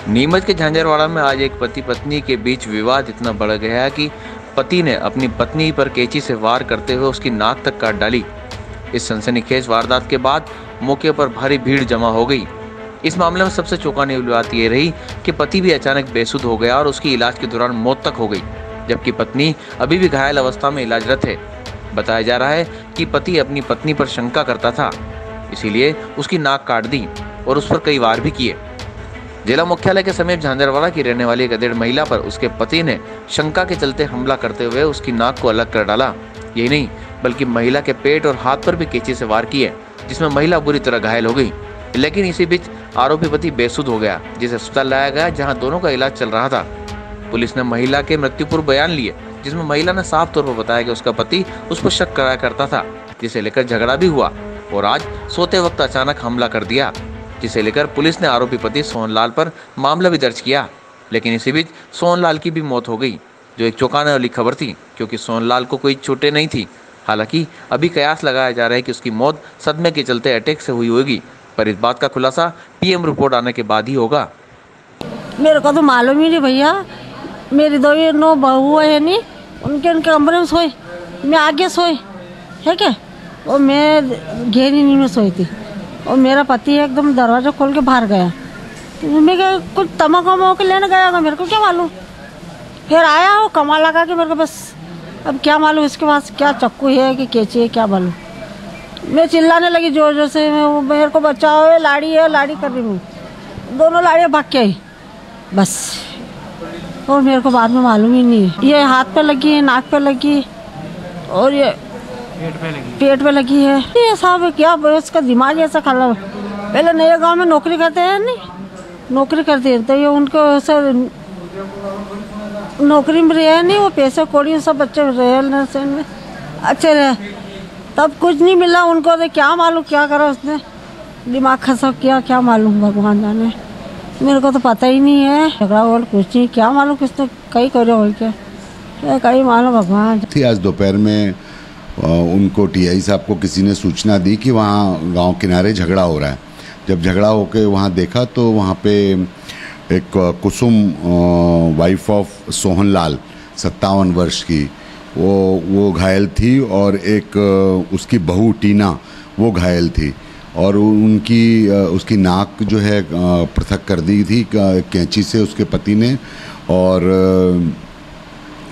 नीमच के झांझरवाड़ा में आज एक पति पत्नी के बीच विवाद इतना बढ़ गया कि पति ने अपनी पत्नी पर कैंची से वार करते हुए उसकी नाक तक काट डाली। इस सनसनीखेज वारदात के बाद मौके पर भारी भीड़ जमा हो गई। इस मामले में सबसे चौंकाने वाली बात यह रही कि पति भी अचानक बेसुध हो गया और उसकी इलाज के दौरान मौत तक हो गई, जबकि पत्नी अभी भी घायल अवस्था में इलाजरत है। बताया जा रहा है कि पति अपनी पत्नी पर शंका करता था, इसीलिए उसकी नाक काट दी और उस पर कई वार भी किए। जिला मुख्यालय के समीप झांझरवाड़ा की रहने वाली एक अधेड़ महिला पर उसके पति ने शंका के चलते हमला करते हुए उसकी नाक को अलग कर डाला। यही नहीं बल्कि महिला के पेट और हाथ पर भी कैंची से वार किए, जिसमें महिला बुरी तरह घायल हो गई। लेकिन इसी बीच आरोपी पति बेसुध हो गया, जिसे अस्पताल लाया गया जहां दोनों का इलाज चल रहा था। पुलिस ने महिला के मृत्यु पूर्व बयान लिए, जिसमें महिला ने साफ तौर पर बताया कि उसका पति उस पर शक कराया करता था, जिसे लेकर झगड़ा भी हुआ और आज सोते वक्त अचानक हमला कर दिया, जिसे लेकर पुलिस ने आरोपी पति सोहनलाल पर मामला भी दर्ज किया। लेकिन इसी बीच सोहनलाल की भी मौत हो गई, जो एक चौंकाने वाली खबर थी, क्योंकि सोहनलाल को कोई चोटें नहीं थी। हालांकि अभी कयास लगाया जा रहा है कि उसकी मौत सदमे के चलते अटैक से हुई होगी, पर इस बात का खुलासा पीएम रिपोर्ट आने के बाद ही होगा। मेरे को तो मालूम ही नहीं भैया। मेरी दो बहू है नहीं, उनके कमरे में सोई, मैं आगे सोई है क्या, और मैं घेरी नींद में सोई थी और मेरा पति एकदम दरवाजा खोल के बाहर गया। मैं क्या कुछ तम्बाकू वम्बाकू लेने गया होगा, मेरे को क्या मालूम। फिर आया वो कमा लगा के मेरे को, बस अब क्या मालूम इसके पास क्या चाकू है कि कैंची है, क्या मालूम। मैं चिल्लाने लगी जोर जोर से, मेरे को बचाओ, है लाड़ी कर रही हूँ। दोनों लाड़ियाँ भाग के आई बस, और मेरे को बाद में मालूम ही नहीं है। ये हाथ पे लगी है, नाक पे लगी और ये पेट पे लगी है। ये साहब क्या इसका दिमाग ऐसा खराब। पहले नए गांव में नौकरी करते हैं, नहीं नौकरी करते हैं तो ये उनको सर नौकरी में रहे नहीं, वो पैसे कौड़ी सब बच्चे रहे में अच्छे रहे, तब कुछ नहीं मिला उनको। तो क्या मालूम क्या करा उसने, दिमाग खसक किया, क्या मालूम भगवान जाने। मेरे को तो पता ही नहीं है, झगड़ा और कुछ नहीं, क्या मालूम किसने कहीं करे हो क्या कहीं मालूम भगवान। थी आज दोपहर में उनको टीआई साहब को किसी ने सूचना दी कि वहाँ गांव किनारे झगड़ा हो रहा है। जब झगड़ा होके वहाँ देखा तो वहाँ पे एक कुसुम वाइफ ऑफ सोहनलाल 57 वर्ष की वो घायल थी और एक उसकी बहू टीना वो घायल थी और उसकी नाक जो है पृथक कर दी थी कैंची से उसके पति ने, और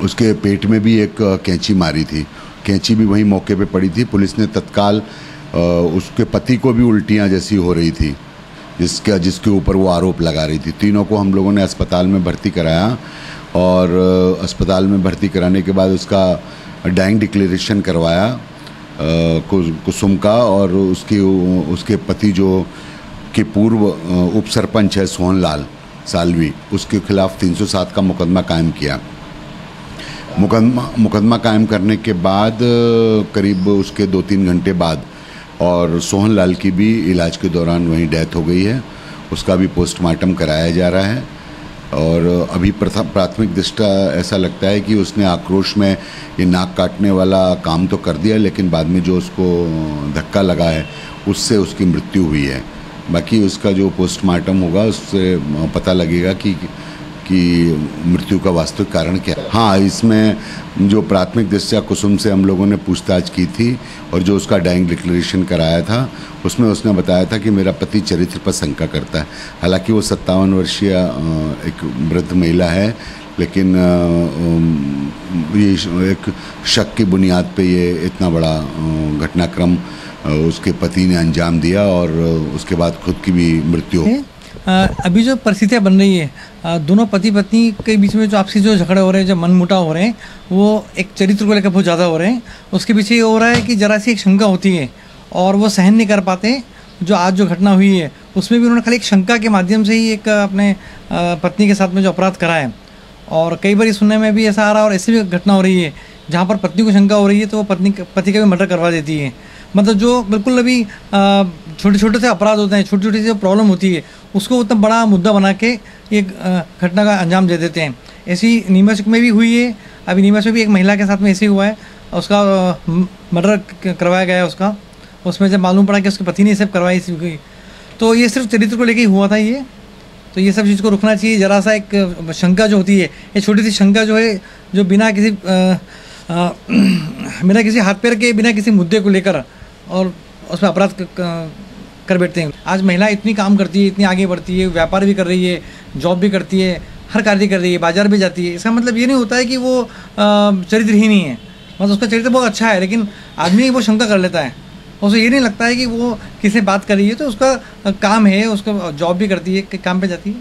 उसके पेट में भी एक कैंची मारी थी। कैंची भी वहीं मौके पे पड़ी थी। पुलिस ने तत्काल उसके पति को भी उल्टियाँ जैसी हो रही थी, जिसके ऊपर वो आरोप लगा रही थी। तीनों को हम लोगों ने अस्पताल में भर्ती कराया और अस्पताल में भर्ती कराने के बाद उसका डाइंग डिक्लेरेशन करवाया कुसुम का, और उसके पति जो कि पूर्व उप सरपंच है सोहनलाल सालवी, उसके खिलाफ 307 का मुकदमा कायम किया। मुकदमा कायम करने के बाद करीब उसके 2-3 घंटे बाद और सोहनलाल की भी इलाज के दौरान वहीं डेथ हो गई है। उसका भी पोस्टमार्टम कराया जा रहा है और अभी प्राथमिक दृष्टया ऐसा लगता है कि उसने आक्रोश में ये नाक काटने वाला काम तो कर दिया, लेकिन बाद में जो उसको धक्का लगा है उससे उसकी मृत्यु हुई है। बाकी उसका जो पोस्टमार्टम होगा उससे पता लगेगा कि मृत्यु का वास्तविक कारण क्या है। हाँ, इसमें जो प्राथमिक दृष्टया कुसुम से हम लोगों ने पूछताछ की थी और जो उसका डाइंग डिक्लेरेशन कराया था उसमें उसने बताया था कि मेरा पति चरित्र पर शंका करता है। हालांकि वो 57 वर्षीय एक वृद्ध महिला है, लेकिन ये एक शक की बुनियाद पे ये इतना बड़ा घटनाक्रम उसके पति ने अंजाम दिया और उसके बाद खुद की भी मृत्यु हो। अभी जो परिस्थितियाँ बन रही है, दोनों पति पत्नी के बीच में जो आपसी जो झगड़े हो रहे हैं, जो मनमुटाव हो रहे हैं, वो एक चरित्र को लेकर बहुत ज़्यादा हो रहे हैं। उसके पीछे ये हो रहा है कि जरा सी एक शंका होती है और वो सहन नहीं कर पाते। जो आज जो घटना हुई है उसमें भी उन्होंने खाली एक शंका के माध्यम से ही एक अपने पत्नी के साथ में जो अपराध करा है। और कई बार सुनने में भी ऐसा आ रहा है और ऐसी भी घटना हो रही है जहाँ पर पत्नी को शंका हो रही है तो वो पति का भी मर्डर करवा देती है। मतलब जो बिल्कुल अभी छोटे छोटे से अपराध होते हैं, छोटी छोटी जो प्रॉब्लम होती है उसको उतना बड़ा मुद्दा बना के एक घटना का अंजाम दे देते हैं। ऐसी नीमच में भी हुई है। अभी नीमच में भी एक महिला के साथ में ऐसे हुआ है, उसका मर्डर करवाया गया है उसका। उसमें जब मालूम पड़ा कि उसके पति ने सब करवाई, तो ये सिर्फ चरित्र को लेके ही हुआ था ये। तो ये सब चीज़ को रुकना चाहिए। ज़रा सा एक शंका जो होती है, ये छोटी सी शंका जो है, जो बिना किसी हाथ पैर के, बिना किसी मुद्दे को लेकर और उस पर अपराध कर बैठते हैं। आज महिला इतनी काम करती है, इतनी आगे बढ़ती है, व्यापार भी कर रही है, जॉब भी करती है, हर कार्य कर रही है, बाजार भी जाती है। इसका मतलब ये नहीं होता है कि वो चरित्रहीन ही है, मतलब उसका चरित्र बहुत अच्छा है, लेकिन आदमी वो शंका कर लेता है। उसे ये नहीं लगता है कि वो किसी बात कर रही है, तो उसका काम है, उसका जॉब भी करती है, काम पे जाती है।